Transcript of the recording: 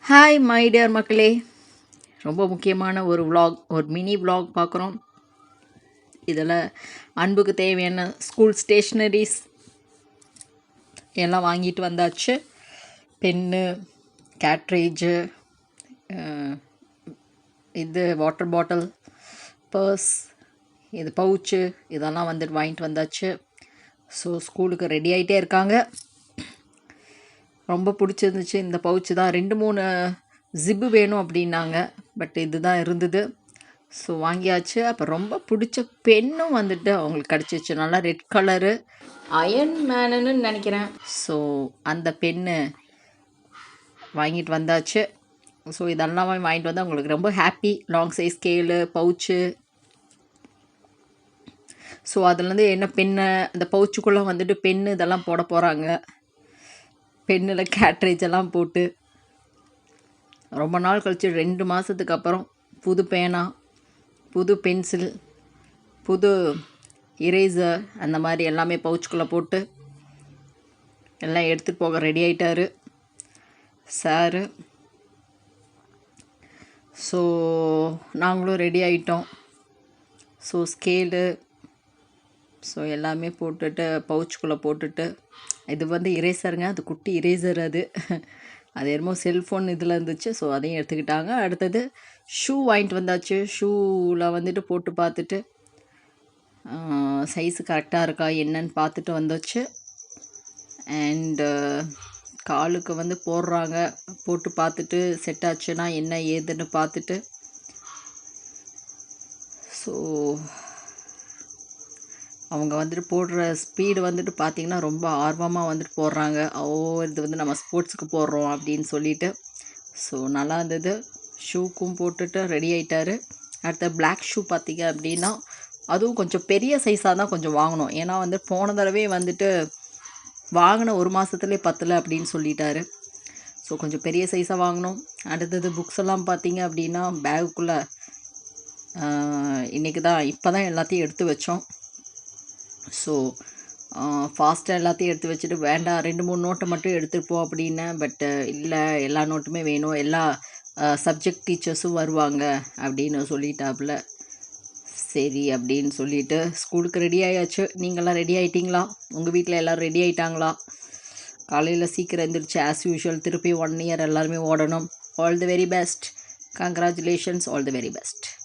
Hi my dear மக்களே, ரொம்ப முக்கியமான ஒரு vlog, ஒரு மினி vlog பார்க்குறோம். இதில் அன்புக்கு தேவையான ஸ்கூல் ஸ்டேஷ்னரிஸ் எல்லாம் வாங்கிட்டு வந்தாச்சு. பென்னு, கேட்ரேஜு, இது வாட்டர் பாட்டில், பர்ஸ், இது பவுச்சு, இதெல்லாம் வந்துட்டு வாங்கிட்டு வந்தாச்சு. ஸோ ஸ்கூலுக்கு ரெடி ஆகிட்டே இருக்காங்க. ரொம்ப பிடிச்சிருந்துச்சு இந்த பவுச்சு தான். 2-3 ஜிப்பு வேணும் அப்படின்னாங்க, பட் இது தான் இருந்தது. ஸோ வாங்கியாச்சு. அப்போ ரொம்ப பிடிச்ச பென்னும் வந்துட்டு அவங்களுக்கு கிடச்சிச்சு. நல்லா ரெட் கலரு, அயன் மேனுன்னு நினைக்கிறேன். ஸோ அந்த பென்னு வாங்கிட்டு வந்தாச்சு. ஸோ இதெல்லாம் வாங்கிட்டு வந்தால் அவங்களுக்கு ரொம்ப happy. Long size scale, pouch. So அதுலேருந்து என்ன பென்னு, அந்த பவுச்சுக்குள்ளே வந்துட்டு பென்னு இதெல்லாம் போட போகிறாங்க. பென்னில் கேட்ரேஜ் எல்லாம் போட்டு ரொம்ப நாள் கழிச்சு 2 மாதத்துக்கு அப்புறம் புது பேனா, புது பென்சில், புது இரேசர், அந்த மாதிரி எல்லாமே பவுச்சுக்குள்ளே போட்டு எல்லாம் எடுத்துகிட்டு போக ரெடி ஆகிட்டாரு சாரு. ஸோ நாங்களும் ரெடி ஆகிட்டோம். ஸோ ஸ்கேலு, ஸோ எல்லாமே போட்டுட்டு பவுச்சுக்குள்ளே போட்டுட்டு, இது வந்து இரேசருங்க, அது குட்டி இரேசர். அது என்னமோ செல்ஃபோன் இதில் இருந்துச்சு. ஸோ அதையும் எடுத்துக்கிட்டாங்க. அடுத்தது ஷூ வாங்கிட்டு வந்தாச்சு. ஷூவில் வந்துட்டு போட்டு பார்த்துட்டு சைஸு கரெக்டாக இருக்கா என்னன்னு பார்த்துட்டு வந்தாச்சு. அண்டு காலுக்கு வந்து போடுறாங்க. போட்டு பார்த்துட்டு செட் ஆச்சுன்னா என்ன ஏதுன்னு பார்த்துட்டு, ஸோ அவங்க வந்துட்டு போடுற ஸ்பீடு வந்துட்டு பார்த்திங்கன்னா ரொம்ப ஆர்வமாக வந்துட்டு போடுறாங்க. இது வந்து நம்ம ஸ்போர்ட்ஸுக்கு போடுறோம் அப்படின்னு சொல்லிட்டு. ஸோ நல்லா இருந்தது. ஷூக்கும் போட்டுட்டு ரெடி ஆகிட்டாரு. அடுத்த பிளாக் ஷூ பார்த்திங்க அப்படின்னா அதுவும் கொஞ்சம் பெரிய சைஸாக தான் கொஞ்சம் வாங்கணும். ஏன்னா வந்து போன தடவை வந்துட்டு வாங்கின 1 மாதத்துலேயே பத்தலை அப்படின்னு சொல்லிட்டாரு. ஸோ கொஞ்சம் பெரிய சைஸாக வாங்கணும். அடுத்தது புக்ஸ் எல்லாம் பார்த்திங்க அப்படின்னா பேகுக்குள்ளே இப்போ தான் எல்லாத்தையும் எடுத்து வச்சோம். ஸோ ஃபாஸ்ட்டாக எல்லாத்தையும் எடுத்து வச்சுட்டு, வேண்டாம் 2-3 நோட்டை மட்டும் எடுத்துருப்போம் அப்படின்னேன். பட்டு இல்லை, எல்லா நோட்டுமே வேணும், எல்லா சப்ஜெக்ட் டீச்சர்ஸும் வருவாங்க அப்படின்னு சொல்லிட்டாப்புல. சரி அப்படின்னு சொல்லிவிட்டு ஸ்கூலுக்கு ரெடி ஆகியாச்சு. நீங்கள்லாம் ரெடி ஆகிட்டிங்களா? உங்கள் வீட்டில் எல்லோரும் ரெடி ஆகிட்டாங்களா? காலையில் சீக்கிரம் எழுந்திரிச்சு ஆஸ் யூஷுவல் திருப்பி 1 இயர் எல்லாருமே ஓடணும். All the very best. Congratulations, all the very best.